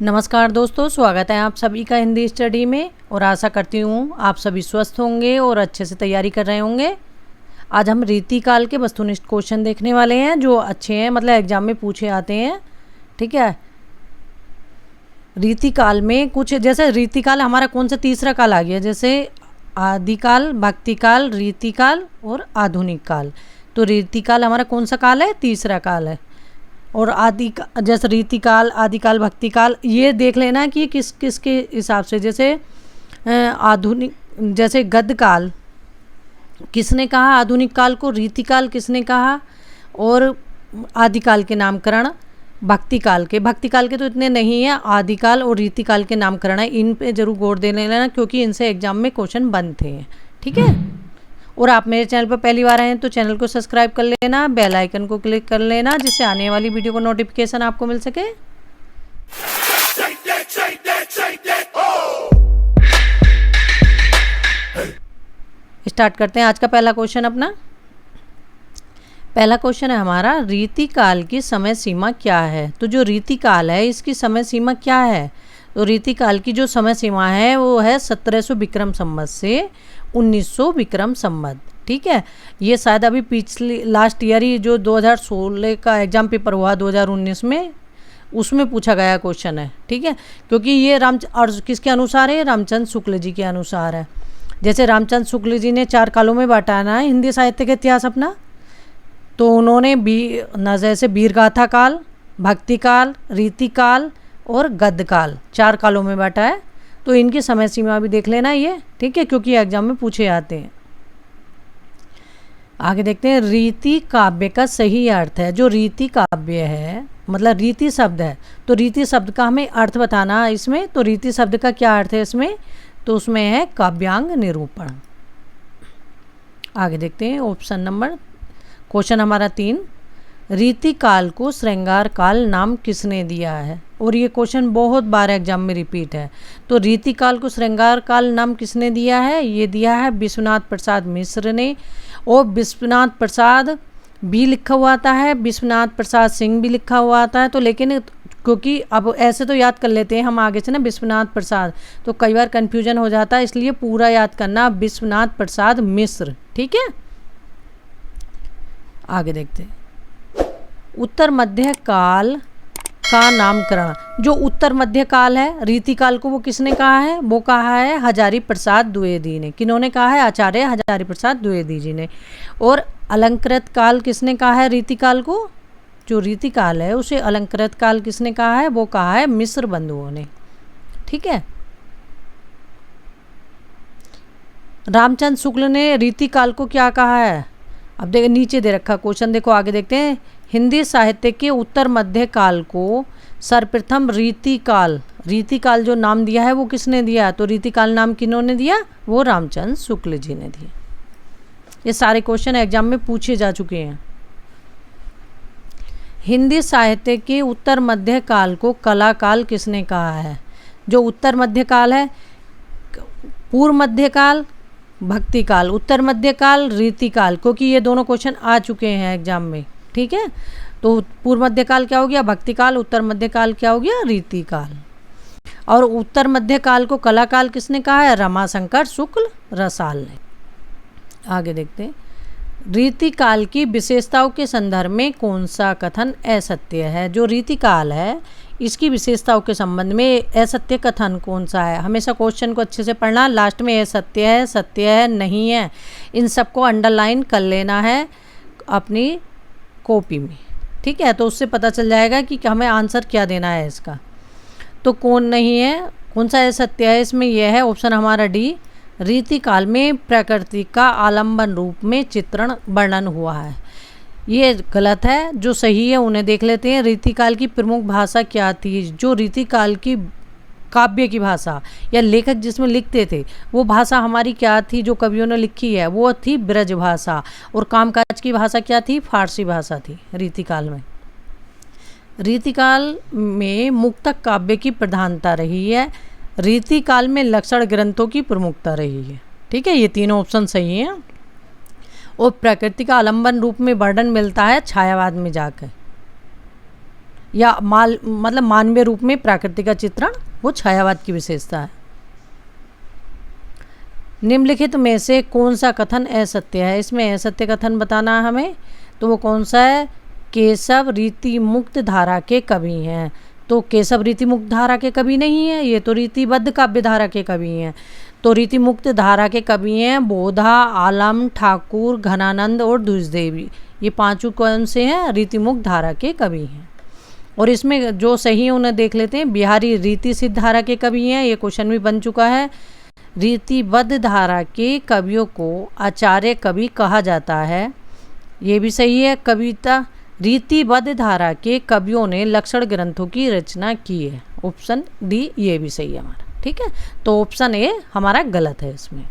नमस्कार दोस्तों, स्वागत है आप सभी का हिंदी स्टडी में। और आशा करती हूँ आप सभी स्वस्थ होंगे और अच्छे से तैयारी कर रहे होंगे। आज हम रीतिकाल के वस्तुनिष्ठ क्वेश्चन देखने वाले हैं जो अच्छे हैं, मतलब एग्जाम में पूछे आते हैं। ठीक है, रीतिकाल में कुछ जैसे रीतिकाल हमारा कौन सा तीसरा काल आ गया, जैसे आदिकाल, भक्तिकाल, रीतिकाल और आधुनिक काल। तो रीतिकाल हमारा कौन सा काल है? तीसरा काल है। और जैसे रीतिकाल, आदिकाल, भक्तिकाल, ये देख लेना कि किस किस के हिसाब से। जैसे आधुनिक, जैसे गद्यकाल किसने कहा आधुनिक काल को, रीतिकाल किसने कहा, और आदिकाल के नामकरण भक्तिकाल के तो इतने नहीं है, आदिकाल और रीतिकाल के नामकरण है। इन पे जरूर गौर दे लेना क्योंकि इनसे एग्जाम में क्वेश्चन बनते हैं। ठीक है, और आप मेरे चैनल पर पहली बार आए हैं तो चैनल को सब्सक्राइब कर लेना, बेल आइकन को क्लिक कर लेना जिससे आने वाली वीडियो को नोटिफिकेशन आपको मिल सके। स्टार्ट करते हैं आज का पहला क्वेश्चन। अपना पहला क्वेश्चन है हमारा, रीतिकाल की समय सीमा क्या है? तो जो रीतिकाल है इसकी समय सीमा क्या है? तो रीतिकाल की जो समय सीमा है वो है 1700 विक्रम संवत से 1900 विक्रम संवत। ठीक है, ये शायद अभी पिछली लास्ट ईयर ही जो 2016 का एग्जाम पेपर हुआ 2019 में, उसमें पूछा गया क्वेश्चन है। ठीक है, क्योंकि ये और किसके अनुसार है? रामचंद्र शुक्ल जी के अनुसार है। जैसे रामचंद्र शुक्ल जी ने 4 कालों में बांटा है हिंदी साहित्य का इतिहास अपना। तो उन्होंने जैसे वीरगाथा काल, भक्तिकाल, रीतिकाल और गद्यकाल 4 कालों में बांटा है। तो इनकी समय सीमा भी देख लेना ये। ठीक है, क्योंकि एग्जाम में पूछे आते हैं। आगे देखते हैं, रीति काव्य का सही अर्थ है। जो रीति काव्य है मतलब रीति शब्द है, तो रीति शब्द का हमें अर्थ बताना है इसमें। तो रीति शब्द का क्या अर्थ है इसमें? तो उसमें है काव्यांग निरूपण। आगे देखते हैं ऑप्शन नंबर, क्वेश्चन हमारा 3, रीतिकाल को श्रृंगार काल नाम किसने दिया है? और ये क्वेश्चन बहुत बार एग्जाम में रिपीट है। तो रीतिकाल को श्रृंगार काल नाम किसने दिया है? ये दिया है विश्वनाथ प्रसाद मिश्र ने। और विश्वनाथ प्रसाद भी लिखा हुआ आता है, विश्वनाथ प्रसाद सिंह भी लिखा हुआ आता है। तो लेकिन क्योंकि अब ऐसे तो याद कर लेते हैं हम आगे से ना विश्वनाथ प्रसाद, तो कई बार कन्फ्यूजन हो जाता है, इसलिए पूरा याद करना विश्वनाथ प्रसाद मिश्र। ठीक है, आगे देखते हैं, उत्तर मध्य काल का नामकरण। जो उत्तर मध्य काल है रीतिकाल को, वो किसने कहा है? वो कहा है हजारी प्रसाद द्विवेदी ने। किन्होंने कहा है? आचार्य हजारी प्रसाद द्विवेदी जी ने। और अलंकृत काल किसने कहा है रीतिकाल को? जो रीतिकाल है उसे अलंकृत काल किसने कहा है? वो कहा है मिश्र बंधुओं ने। ठीक है, रामचंद्र शुक्ल ने रीतिकाल को क्या कहा है? अब देखिए नीचे दे रखा क्वेश्चन, देखो आगे देखते हैं। हिंदी साहित्य के उत्तर मध्य काल को सर्वप्रथम रीतिकाल जो नाम दिया है वो किसने दिया? तो रीतिकाल नाम किन्होंने दिया? वो रामचंद्र शुक्ल जी ने दिया। ये सारे क्वेश्चन एग्जाम में पूछे जा चुके हैं। हिंदी साहित्य के उत्तर मध्य काल को कला काल किसने कहा है? जो उत्तर मध्य काल है, पूर्व मध्य काल, भक्तिकाल, उत्तर मध्य काल, रीतिकाल, क्योंकि ये दोनों क्वेश्चन आ चुके हैं एग्जाम में। ठीक है, तो पूर्व मध्य काल क्या हो गया? भक्तिकाल। उत्तर मध्य काल क्या हो गया? रीतिकाल। और उत्तर मध्य काल को कला काल किसने कहा है? रमाशंकर शुक्ल रसाल ने। आगे देखते हैं, रीतिकाल की विशेषताओं के संदर्भ में कौन सा कथन असत्य है? जो रीतिकाल है इसकी विशेषताओं के संबंध में असत्य कथन कौन सा है? हमेशा क्वेश्चन को अच्छे से पढ़ना, लास्ट में असत्य है, सत्य है, नहीं है, इन सबको अंडरलाइन कर लेना है अपनी कॉपी में। ठीक है, तो उससे पता चल जाएगा कि हमें आंसर क्या देना है इसका। तो कौन नहीं है, कौन सा असत्य है इसमें? यह है ऑप्शन हमारा डी, रीतिकाल में प्रकृति का आलम्बन रूप में चित्रण वर्णन हुआ है। ये गलत है, जो सही है उन्हें देख लेते हैं। रीतिकाल की प्रमुख भाषा क्या थी? जो रीतिकाल की काव्य की भाषा या लेखक जिसमें लिखते थे वो भाषा हमारी क्या थी? जो कवियों ने लिखी है वो थी ब्रज भाषा। और कामकाज की भाषा क्या थी? फारसी भाषा थी रीतिकाल में। रीतिकाल में मुक्तक काव्य की प्रधानता रही है। रीतिकाल में लक्षण ग्रंथों की प्रमुखता रही है। ठीक है, ये तीनों ऑप्शन सही हैं। और प्रकृति का आलम्बन रूप में वर्णन मिलता है छायावाद में जाकर। या मतलब मानवीय रूप में प्राकृतिक का चित्रण, वो छायावाद की विशेषता है। निम्नलिखित में से कौन सा कथन असत्य है? इसमें असत्य कथन बताना है हमें, तो वो कौन सा है? केशव रीति मुक्त धारा के कवि हैं। तो केशव रीति मुक्त धारा के कवि नहीं है, ये तो रीतिबद्ध काव्य धारा के कवि हैं। तो रीति मुक्त धारा के कवि हैं बोधा, आलम, ठाकुर, घनानंद और द्विजदेवी। ये पांचों कौन से हैं? रीति मुक्त धारा के कवि हैं। और इसमें जो सही है उन्हें देख लेते हैं। बिहारी रीति सिद्ध धारा के कवि हैं, ये क्वेश्चन भी बन चुका है। रीतिबद्ध धारा के कवियों को आचार्य कवि कहा जाता है, ये भी सही है। कविता रीतिबद्ध धारा के कवियों ने लक्षण ग्रंथों की रचना की है, ऑप्शन डी ये भी सही है हमारा। ठीक है, तो ऑप्शन ए हमारा गलत है इसमें।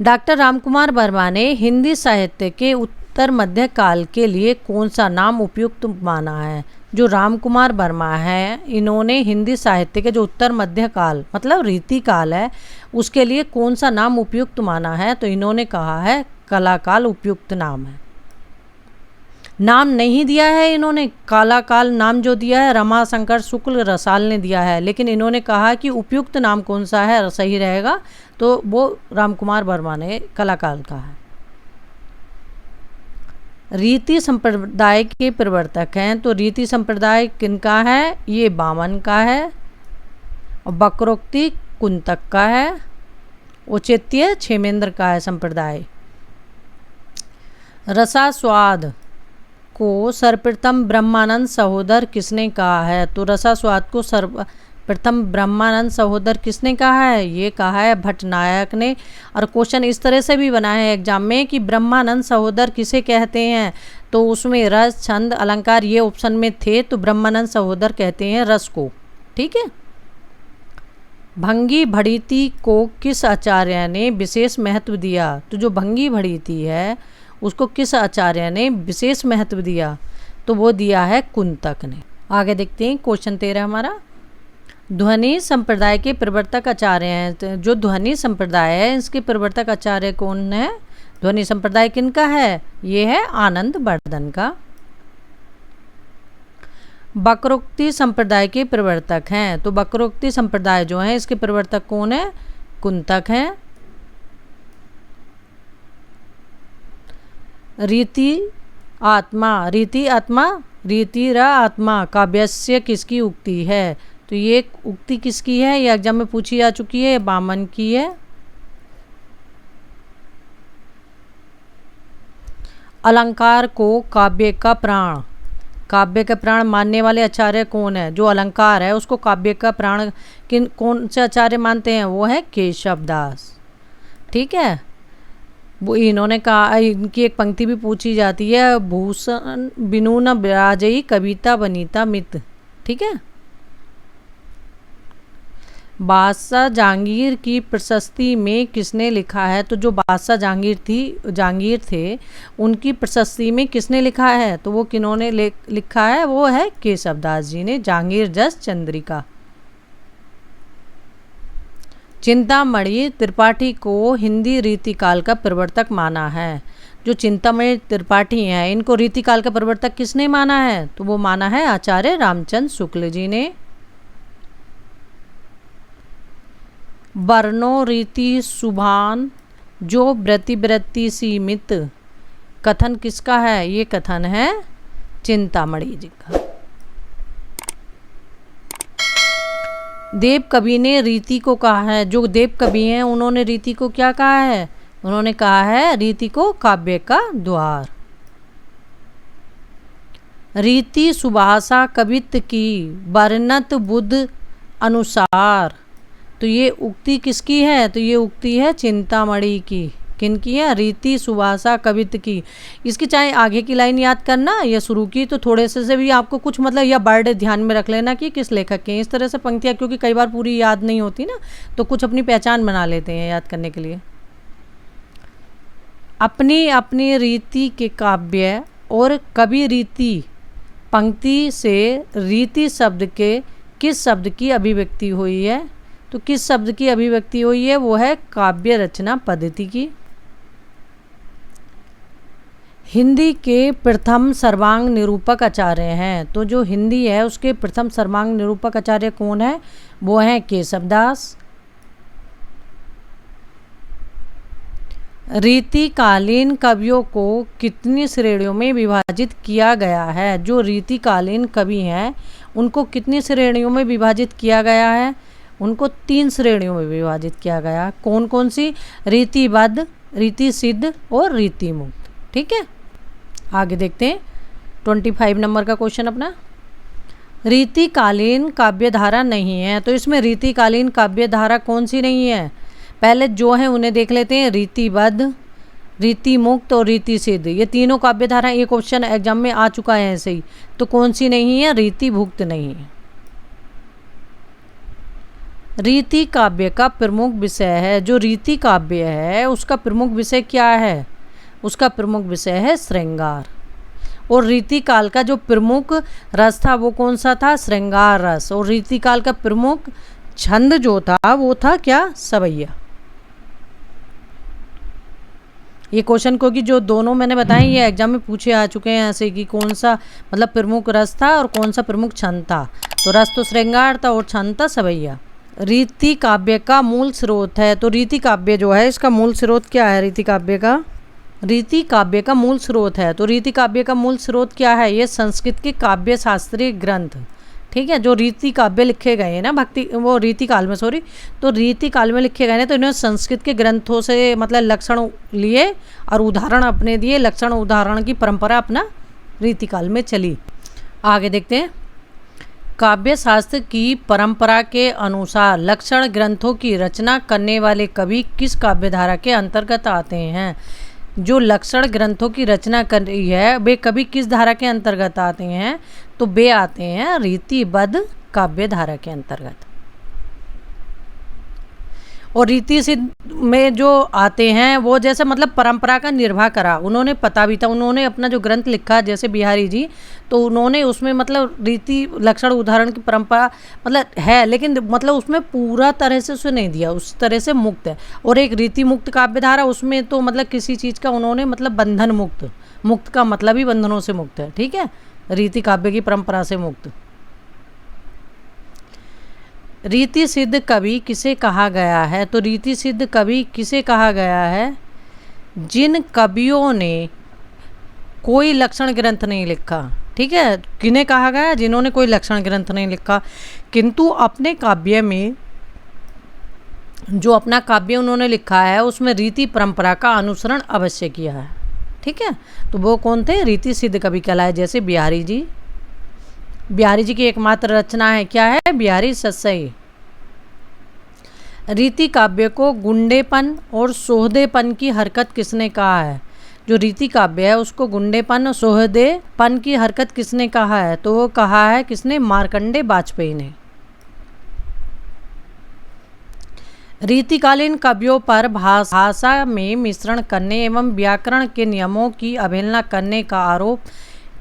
डॉक्टर रामकुमार वर्मा ने हिंदी साहित्य के उत्तर मध्य काल के लिए कौन सा नाम उपयुक्त माना है? जो रामकुमार वर्मा है, इन्होंने हिंदी साहित्य के जो उत्तर मध्य काल मतलब रीति काल है, उसके लिए कौन सा नाम उपयुक्त माना है? तो इन्होंने कहा है कला काल उपयुक्त नाम है। नाम नहीं दिया है इन्होंने, काला काल नाम जो दिया है रमाशंकर शुक्ल रसाल ने दिया है, लेकिन इन्होंने कहा कि उपयुक्त नाम कौन सा है सही रहेगा, तो वो रामकुमार वर्मा ने कला काल कहा है। रीति संप्रदाय के प्रवर्तक हैं, तो रीति संप्रदाय किनका है? ये बामन का है, और वक्रोक्ति कुंतक का है, औचित्य क्षेमेंद्र का है संप्रदाय। रसास्वाद को सर्वप्रथम ब्रह्मानंद सहोदर किसने कहा है? तो रसास्वाद को सर्वप्रथम ब्रह्मानंद सहोदर किसने कहा है? ये कहा है भट्टनायक ने। और क्वेश्चन इस तरह से भी बना है एग्जाम में कि ब्रह्मानंद सहोदर किसे कहते हैं, तो उसमें रस, छंद, अलंकार ये ऑप्शन में थे, तो ब्रह्मानंद सहोदर कहते हैं रस को। ठीक है। भंगी भड़ीती को किस आचार्य ने विशेष महत्व दिया? तो जो भंगी भड़ीती है उसको किस आचार्य ने विशेष महत्व दिया? तो वो दिया है कुंतक ने। आगे देखते हैं क्वेश्चन 13 हमारा। ध्वनि संप्रदाय के प्रवर्तक आचार्य हैं, तो जो ध्वनि संप्रदाय है इसके प्रवर्तक आचार्य कौन है? ध्वनि संप्रदाय किनका है? ये है आनंद वर्धन का। वक्रोक्ति संप्रदाय के प्रवर्तक हैं, तो वक्रोक्ति संप्रदाय जो है इसके प्रवर्तक कौन है? कुंतक हैं। रीति रीतिरा आत्मा काव्यस्य किसकी उक्ति है? तो ये उक्ति किसकी है? ये एग्जाम में पूछी जा चुकी है, बामन की है। अलंकार को काव्य का प्राण मानने वाले आचार्य कौन है? जो अलंकार है उसको काव्य का प्राण कौन से आचार्य मानते हैं? वो है केशवदास। ठीक है, वो इन्होंने कहा, इनकी एक पंक्ति भी पूछी जाती है, भूषण बिनु न विराजई कविता बनीता मित। ठीक है। बादशाह जहांगीर की प्रशस्ति में किसने लिखा है? तो जो बादशाह जहांगीर थे उनकी प्रशस्ति में किसने लिखा है? तो वो किन्होंने लिखा है? वो है केशवदास जी ने, जहांगीर जस चंद्रिका। चिंतामणि त्रिपाठी को हिंदी रीतिकाल का प्रवर्तक माना है। जो चिंतामणि त्रिपाठी हैं इनको रीतिकाल का प्रवर्तक किसने माना है? तो वो माना है आचार्य रामचंद्र शुक्ल जी ने। वर्णो रीति सुभान जो व्रति सीमित कथन किसका है? ये कथन है चिंतामणि जी का। देव कवि ने रीति को कहा है, जो देव कवि हैं उन्होंने रीति को क्या कहा है? उन्होंने कहा है रीति को काव्य का द्वार। रीति सुभाषा कवित्व की वर्णत बुद्ध अनुसार, तो ये उक्ति किसकी है? तो ये उक्ति है चिंतामणि की। किनकी है? रीति सुभाषा कवित्व की। इसकी चाहे आगे की लाइन याद करना या शुरू की, तो थोड़े से भी आपको कुछ मतलब या वर्ड ध्यान में रख लेना कि किस लेखक के। इस तरह से पंक्तियाँ, क्योंकि कई बार पूरी याद नहीं होती ना, तो कुछ अपनी पहचान बना लेते हैं याद करने के लिए। अपनी अपनी रीति के काव्य और कवि रीति पंक्ति से रीति शब्द के किस शब्द की अभिव्यक्ति हुई है? तो किस शब्द की अभिव्यक्ति हुई है? वो है काव्य रचना पद्धति की। हिंदी के प्रथम सर्वांग निरूपक आचार्य हैं। तो जो हिंदी है उसके प्रथम सर्वांग निरूपक आचार्य कौन है? वो हैं केशवदास। रीतिकालीन कवियों को कितनी श्रेणियों में विभाजित किया गया है? जो रीतिकालीन कवि हैं उनको कितनी श्रेणियों में विभाजित किया गया है? उनको 3 श्रेणियों में विभाजित किया गया। कौन कौन सी? रीतिबद्ध, रीति सिद्ध और रीति मुक्त। ठीक है, आगे देखते हैं 25 नंबर का क्वेश्चन अपना। रीतिकालीन काव्यधारा नहीं है, तो इसमें रीतिकालीन काव्यधारा कौन सी नहीं है? पहले जो है उन्हें देख लेते हैं। रीतिबद्ध, रीति मुक्त और रीति सिद्ध, ये तीनों काव्यधारा एक क्वेश्चन एग्जाम में आ चुका है ऐसे ही। तो कौन सी नहीं है? रीति मुक्त नहीं है। रीति काव्य का प्रमुख विषय है। जो रीति काव्य है उसका प्रमुख विषय क्या है? उसका प्रमुख विषय है श्रृंगार। और रीति काल का जो प्रमुख रस था वो कौन सा था? श्रृंगार रस। और रीति काल का प्रमुख छंद जो था वो था क्या? सवैया। ये क्वेश्चन क्योंकि जो दोनों मैंने बताए ये एग्जाम में पूछे आ चुके हैं ऐसे कि कौन सा मतलब प्रमुख रस था और कौन सा प्रमुख छंद था। तो रस तो श्रृंगार था और छंद था सवैया। रीति काव्य का मूल स्रोत है। तो रीति काव्य जो है इसका मूल स्रोत क्या है? रीति काव्य का मूल स्रोत है। तो रीति काव्य का मूल स्रोत क्या है? ये संस्कृत के काव्य शास्त्रीय ग्रंथ। ठीक है, जो रीति काव्य लिखे गए हैं ना वो रीति काल में तो रीति काल में लिखे गए हैं। तो इन्होंने संस्कृत के ग्रंथों से मतलब लक्षण लिए और उदाहरण अपने दिए। लक्षण उदाहरण की परंपरा अपना रीति काल में चली। आगे देखते हैं। काव्य शास्त्र की परंपरा के अनुसार लक्षण ग्रंथों की रचना करने वाले कवि किस काव्यधारा के अंतर्गत आते हैं? जो लक्षण ग्रंथों की रचना कर रही है वे कवि किस धारा के अंतर्गत आते हैं? तो वे आते हैं रीतिबद्ध काव्य धारा के अंतर्गत। और रीति सिद्ध में जो आते हैं वो जैसे मतलब परंपरा का निर्वाह करा, उन्होंने पता भी था, उन्होंने अपना जो ग्रंथ लिखा जैसे बिहारी जी, तो उन्होंने उसमें मतलब रीति लक्षण उदाहरण की परंपरा मतलब है, लेकिन मतलब उसमें पूरा तरह से उसे नहीं दिया, उस तरह से मुक्त है। और एक रीति मुक्त काव्यधारा उसमें तो मतलब किसी चीज़ का उन्होंने मतलब बंधन मुक्त, मुक्त का मतलब ही बंधनों से मुक्त है। ठीक है, रीति काव्य की परंपरा से मुक्त। रीति सिद्ध कवि किसे कहा गया है? तो रीति सिद्ध कवि किसे कहा गया है? जिन कवियों ने कोई लक्षण ग्रंथ नहीं लिखा। ठीक है, किन्हें कहा गया? जिन्होंने कोई लक्षण ग्रंथ नहीं लिखा किंतु अपने काव्य में जो अपना काव्य उन्होंने लिखा है उसमें रीति परंपरा का अनुसरण अवश्य किया है। ठीक है, तो वो कौन थे? रीति सिद्ध कवि कहलाए। जैसे बिहारी जी, बिहारी जी की एकमात्र रचना है क्या है? बिहारी सत्सई। रीति काव्य को गुंडेपन और सोहदेपन की हरकत किसने कहा है? जो रीति काव्य है उसको गुंडेपन और सोहदेपन की हरकत किसने कहा है? तो वो कहा है किसने? मार्कंडे वाजपेयी ने। रीतिकालीन कवियों पर भाषा में मिश्रण करने एवं व्याकरण के नियमों की अवहेलना करने का आरोप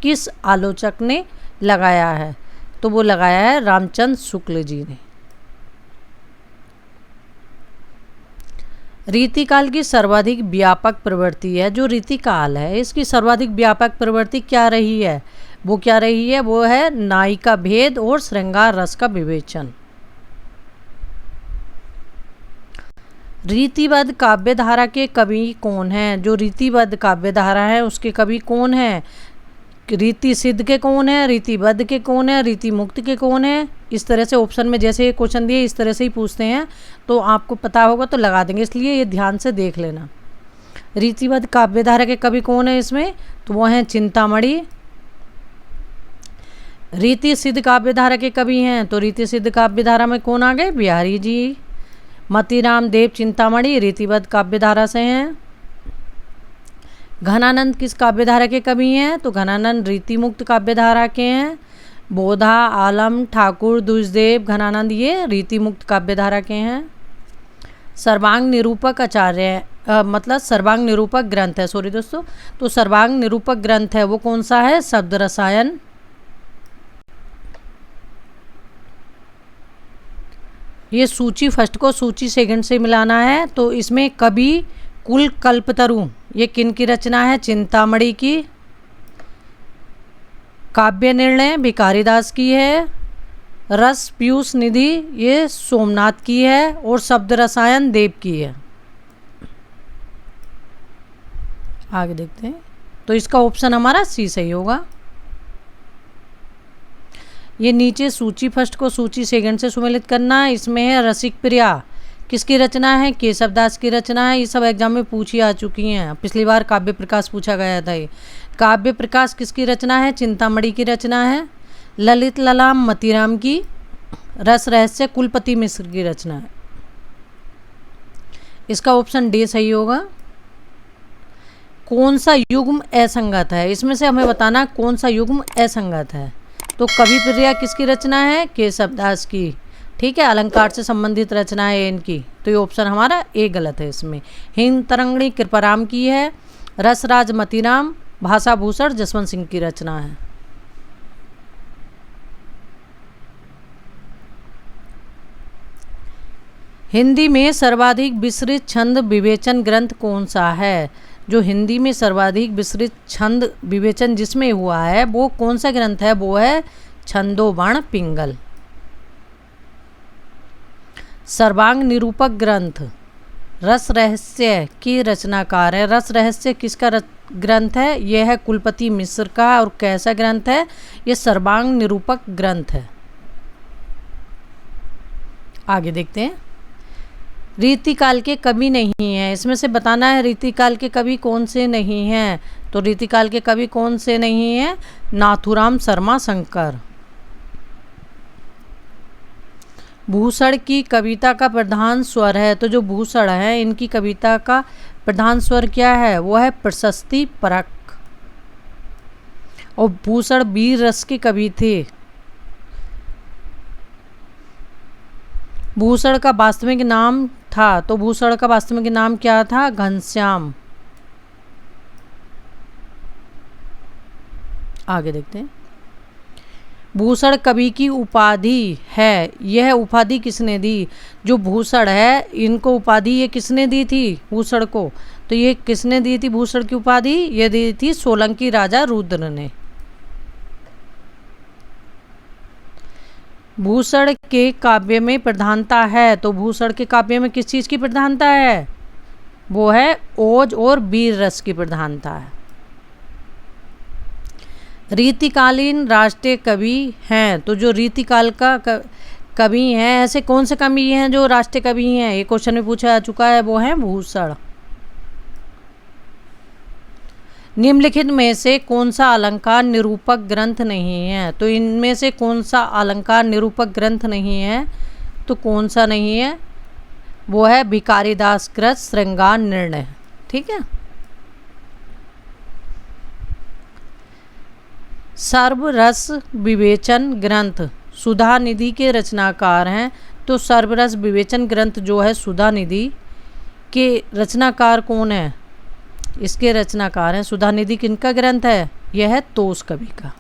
किस आलोचक ने लगाया है? तो वो लगाया है रामचंद्र शुक्ल जी ने। रीतिकाल की सर्वाधिक व्यापक प्रवृत्ति है। जो रीतिकाल है इसकी सर्वाधिक व्यापक प्रवृत्ति क्या रही है? वो क्या रही है? वो है नायिका भेद और श्रृंगार रस का विवेचन। रीतिबद्ध काव्यधारा के कवि कौन हैं? जो रीतिबद्ध काव्यधारा है उसके कवि कौन हैं? रीति सिद्ध के कौन है? रीतिबद्ध के कौन है? रीति मुक्त के कौन है? इस तरह से ऑप्शन में जैसे क्वेश्चन दिए इस तरह से ही पूछते हैं, तो आपको पता होगा तो लगा देंगे, इसलिए ये ध्यान से देख लेना। रीतिबद्ध काव्यधारा के कवि कौन है इसमें? तो वो हैं चिंतामणि। रीति सिद्ध काव्यधारा के कवि हैं, तो रीति सिद्ध काव्यधारा में कौन आ गए? बिहारी जी। मतीराम देव चिंतामणि रीतिबद्ध काव्यधारा से हैं। घनानंद किस काव्यधारा के कवि हैं? तो घनानंद रीति मुक्त काव्यधारा के हैं। बोधा, आलम, ठाकुर, दुष्देव, घनानंद ये रीति मुक्त काव्यधारा के हैं। सर्वांग निरूपक आचार्य मतलब सर्वांग निरूपक ग्रंथ है, सॉरी दोस्तों, तो सर्वांग निरूपक ग्रंथ है वो कौन सा है? शब्द रसायन। ये सूची फर्स्ट को सूची सेकंड से मिलाना है। तो इसमें कवि कुल कल्पतरु ये किन की रचना है? चिंतामणि की। काव्य निर्णय भिखारीदास की है। रस पीयूष निधि ये सोमनाथ की है। और शब्द रसायन देव की है। आगे देखते हैं। तो इसका ऑप्शन हमारा सी सही होगा। ये नीचे सूची फर्स्ट को सूची सेकंड से सुमेलित करना है। इसमें है रसिक प्रिया, किसकी रचना है? केशवदास की रचना है। ये सब एग्जाम में पूछी आ चुकी हैं। पिछली बार काव्य प्रकाश पूछा गया था। ये काव्य प्रकाश किसकी रचना है? चिंतामणि की रचना है। ललित ललाम मतीराम की। रस रहस्य कुलपति मिश्र की रचना है। इसका ऑप्शन डी सही होगा। कौन सा युग्म असंगत है? इसमें से हमें बताना कौन सा युग्म असंगत है। तो कवि प्रिया किसकी रचना है? केशवदास की। ठीक है, अलंकार से संबंधित रचना है इनकी। तो ये ऑप्शन हमारा ए गलत है इसमें। हिंद तरंगिणी कृपाराम की है। रसराज मतीराम भाषा भूषण जसवंत सिंह की रचना है। हिंदी में सर्वाधिक विस्तृत छंद विवेचन ग्रंथ कौन सा है? जो हिंदी में सर्वाधिक विस्तृत छंद विवेचन जिसमें हुआ है वो कौन सा ग्रंथ है? वो है छंदोबर्ण पिंगल। सर्वांग निरूपक ग्रंथ रस रहस्य की रचनाकार है। रस रहस्य किसका ग्रंथ है? यह है कुलपति मिश्र का। और कैसा ग्रंथ है? यह सर्वांग निरूपक ग्रंथ है। आगे देखते हैं। रीतिकाल के कवि नहीं है। इसमें से बताना है रीतिकाल के कवि कौन से नहीं हैं। तो रीतिकाल के कवि कौन से नहीं हैं? नाथुराम शर्मा शंकर। भूषण की कविता का प्रधान स्वर है। तो जो भूषण है इनकी कविता का प्रधान स्वर क्या है? वो है प्रशस्ति परक। और भूषण वीर रस के कवि थे। भूषण का वास्तविक नाम था। तो भूषण का वास्तविक नाम क्या था? घनश्याम। आगे देखते हैं। भूषण कवि की उपाधि है। यह उपाधि किसने दी? जो भूषण है इनको उपाधि ये किसने दी थी? भूषण को। तो ये किसने दी थी भूषण की उपाधि? ये दी थी सोलंकी राजा रुद्र ने। भूषण के काव्य में प्रधानता है। तो भूषण के काव्य में किस चीज़ की प्रधानता है? वो है ओज और वीर रस की प्रधानता है। रीतिकालीन राष्ट्रीय कवि हैं। तो जो रीतिकाल का कवि हैं, ऐसे कौन से कवि हैं जो राष्ट्रीय कवि हैं? ये क्वेश्चन में पूछा जा चुका है। वो है भूषण। निम्नलिखित में से कौन सा अलंकार निरूपक ग्रंथ नहीं है? तो इनमें से कौन सा अलंकार निरूपक ग्रंथ नहीं है? तो कौन सा नहीं है? वो है भिखारीदास कृत श्रृंगार निर्णय। ठीक है। सर्वरस विवेचन ग्रंथ सुधा निधि के रचनाकार हैं। तो सर्वरस विवेचन ग्रंथ जो है सुधा निधि के रचनाकार कौन है? इसके रचनाकार हैं सुधा निधि। किनका ग्रंथ है? यह है तोष कवि का।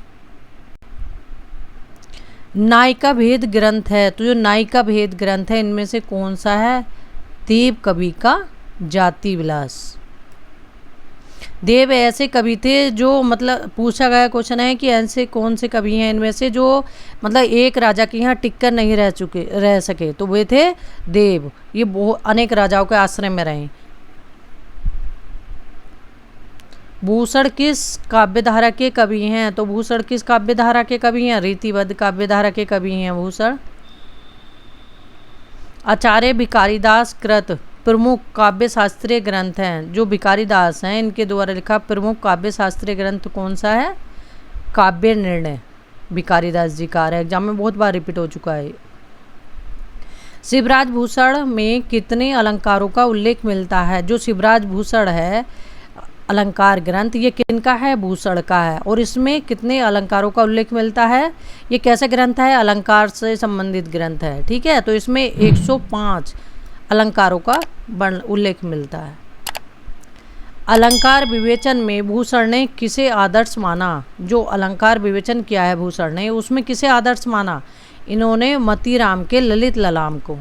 नायिका भेद ग्रंथ है। तो जो नायिका भेद ग्रंथ है इनमें से कौन सा है? देव कवि का जाति विलास। देव ऐसे कवि थे जो मतलब पूछा गया क्वेश्चन है कि ऐसे कौन से कवि हैं इनमें से जो मतलब एक राजा के यहाँ टिक कर नहीं रह सके। तो वे थे देव। ये बहुत अनेक राजाओं के आश्रय में रहे। भूषण किस काव्यधारा के कवि हैं? तो भूषण किस काव्यधारा के कवि हैं? रीतिबद्ध काव्यधारा के कवि हैं भूषण। आचार्य भिखारीदास कृत प्रमुख काव्य शास्त्रीय ग्रंथ हैं। जो भिखारीदास हैं इनके द्वारा लिखा प्रमुख काव्य शास्त्रीय ग्रंथ कौन सा है? काव्य निर्णय भिखारीदास जी का है। एग्जाम में बहुत बार रिपीट हो चुका है। शिवराज भूषण में कितने अलंकारों का उल्लेख मिलता है? जो शिवराज भूषण है अलंकार ग्रंथ ये किनका है? भूषण का है। और इसमें कितने अलंकारों का उल्लेख मिलता है? ये कैसा ग्रंथ है? अलंकार से संबंधित ग्रंथ है। ठीक है। तो इसमें 105 अलंकारों का उल्लेख मिलता है। अलंकार विवेचन में भूषण ने किसे आदर्श माना? जो अलंकार विवेचन किया है भूषण ने उसमें किसे आदर्श माना? इन्होंने मतीराम के ललित ललाम को।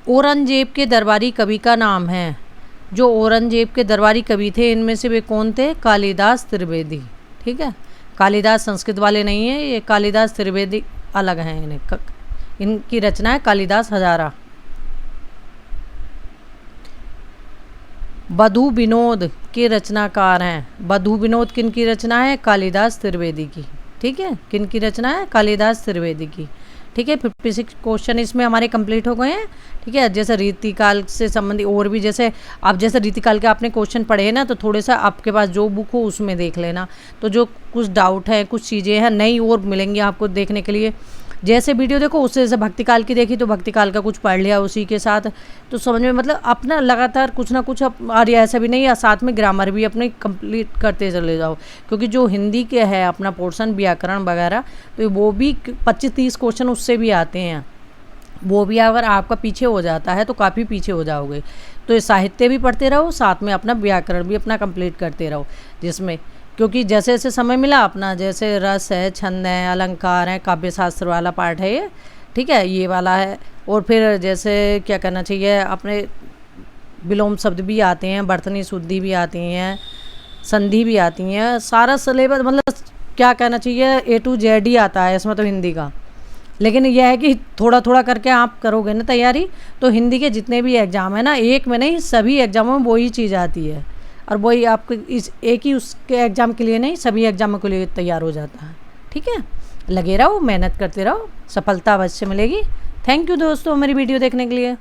औरंगजेब के दरबारी कवि का नाम है। जो औरंगजेब के दरबारी कवि थे इनमें से वे कौन थे? कालिदास त्रिवेदी। ठीक है, कालिदास संस्कृत वाले नहीं है, ये कालिदास त्रिवेदी अलग हैं। इनकी रचना है कालिदास हजारा। बधु विनोद के रचनाकार हैं। बधु विनोद किन की रचना है? कालिदास त्रिवेदी की। ठीक है, किन की रचना है? कालिदास त्रिवेदी की। ठीक है, 56 क्वेश्चन इसमें हमारे कंप्लीट हो गए हैं। ठीक है, जैसे रीतिकाल से संबंधित और भी, जैसे आप जैसे रीतिकाल के आपने क्वेश्चन पढ़े हैं ना, तो थोड़े सा आपके पास जो बुक हो उसमें देख लेना। तो जो कुछ डाउट है, कुछ चीज़ें हैं नई और मिलेंगी आपको देखने के लिए। जैसे वीडियो देखो उससे, जैसे भक्तिकाल की देखी तो भक्तिकाल का कुछ पढ़ लिया उसी के साथ, तो समझ में मतलब अपना लगातार कुछ ना कुछ और ऐसा भी नहीं है, साथ में ग्रामर भी अपने कंप्लीट करते चले जाओ। क्योंकि जो हिंदी के है अपना पोर्शन व्याकरण वगैरह, तो वो भी 25-30 क्वेश्चन उससे भी आते हैं। वो भी अगर आपका पीछे हो जाता है तो काफ़ी पीछे हो जाओगे। तो ये साहित्य भी पढ़ते रहो, साथ में अपना व्याकरण भी अपना कंप्लीट करते रहो, जिसमें क्योंकि जैसे जैसे समय मिला अपना, जैसे रस है, छंद है, अलंकार है, काव्य शास्त्र वाला पार्ट है ये। ठीक है, ये वाला है। और फिर जैसे क्या करना चाहिए, अपने विलोम शब्द भी आते हैं, बर्तनी शुद्धि भी आती हैं, संधि भी आती हैं, सारा सिलेबस मतलब क्या कहना चाहिए A to Z ही आता है इसमें तो हिंदी का। लेकिन यह है कि थोड़ा थोड़ा करके आप करोगे ना तैयारी, तो हिंदी के जितने भी एग्ज़ाम है ना, एक में नहीं सभी एग्ज़ामों में वही चीज़ आती है। और वही आपको इस एक ही उसके एग्ज़ाम के लिए नहीं, सभी एग्ज़ामों के लिए तैयार हो जाता है। ठीक है, लगे रहो, मेहनत करते रहो, सफलता अवश्य मिलेगी। थैंक यू दोस्तों मेरी वीडियो देखने के लिए।